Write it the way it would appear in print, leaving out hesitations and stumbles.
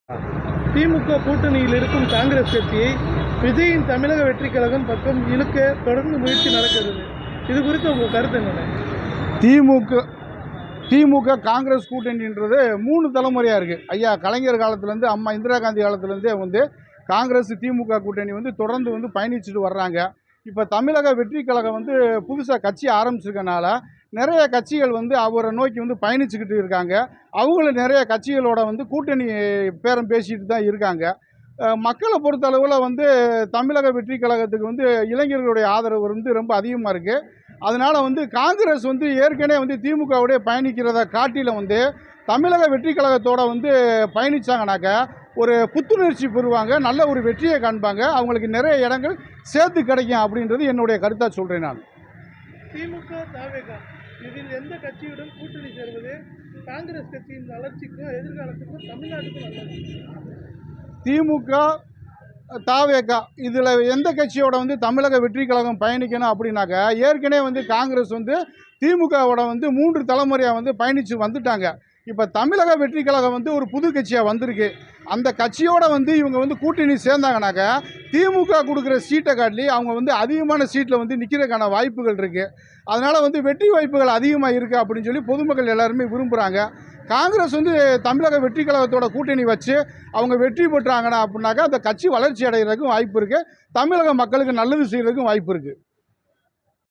திமுக கூட்டணியில் இருக்கும் காங்கிரஸ் கட்சியை விஜயின் தமிழக வெற்றி கழகம் பக்கம் இழுக்க தொடர்ந்து முயற்சி நடக்கிறது. இது குறித்து உங்கள் கருத்து என்ன? திமுக காங்கிரஸ் கூட்டணின்றது 3 தலைமுறையாக இருக்குது. ஐயா கலைஞர் காலத்துலேருந்து அம்மா இந்திரா காந்தி காலத்துலேருந்தே வந்து காங்கிரஸ் திமுக கூட்டணி வந்து தொடர்ந்து பயணிச்சுட்டு வர்றாங்க. இப்போ தமிழக வெற்றி கழகம் வந்து புதுசாக கட்சி ஆரம்பிச்சிருக்கனால நிறைய கட்சிகள் வந்து அவரை நோக்கி வந்து பயணிச்சுக்கிட்டு இருக்காங்க. அவங்களும் நிறைய கட்சிகளோட வந்து கூட்டணி பேரம் பேசிட்டு தான் இருக்காங்க. மக்களை பொறுத்தளவில் வந்து தமிழக வெற்றி கழகத்துக்கு வந்து இளைஞர்களுடைய ஆதரவு வந்து ரொம்ப அதிகமாக இருக்குது. அதனால் வந்து காங்கிரஸ் வந்து ஏற்கனவே வந்து திமுகவுடைய பயணிக்கிறத காட்டிலும் வந்து தமிழக வெற்றி கழகத்தோடு வந்து பயணித்தாங்கனாக்கா ஒரு புத்துணர்ச்சி பெறுவாங்க, நல்ல ஒரு வெற்றியை காண்பாங்க, அவங்களுக்கு நிறைய இடங்கள் சேர்த்து கிடைக்கும் அப்படின்றது என்னுடைய கருத்தாக சொல்கிறேன். நான் திமுக தவேக இதில் எந்த கட்சியுடன் கூட்டணி சேர்வது காங்கிரஸ் கட்சியின் வளர்ச்சிக்கும் எதிர்காலத்துக்கும் தமிழ்நாட்டுக்கும் நல்லது? திமுக தவேக இதில் எந்த கட்சியோட வந்து தமிழக வெற்றி கழகம் பயணிக்கணும் அப்படின்னாக்கா ஏற்கனவே வந்து காங்கிரஸ் வந்து திமுகவோட வந்து 3 தலைமுறையாக வந்து பயணித்து வந்துட்டாங்க. இப்போ தமிழக வெற்றி கழகம் வந்து ஒரு புது கட்சியாக வந்திருக்கு. அந்த கட்சியோடு வந்து இவங்க வந்து கூட்டணி சேர்ந்தாங்கனாக்கா திமுக கொடுக்குற சீட்டை காட்டி அவங்க வந்து அதிகமான சீட்டில் வந்து நிற்கிறதுக்கான வாய்ப்புகள் இருக்குது. அதனால் வந்து வெற்றி வாய்ப்புகள் அதிகமாக இருக்குது அப்படின்னு சொல்லி பொதுமக்கள் எல்லாருமே விரும்புகிறாங்க. காங்கிரஸ் வந்து தமிழக வெற்றி கழகத்தோட கூட்டணி வச்சு அவங்க வெற்றி பெற்றாங்கன்னா அப்படின்னாக்கா அந்த கட்சி வளர்ச்சி அடைகிறதுக்கும் வாய்ப்பு இருக்குது, தமிழக மக்களுக்கு நல்லது செய்கிறதுக்கும் வாய்ப்பு இருக்குது.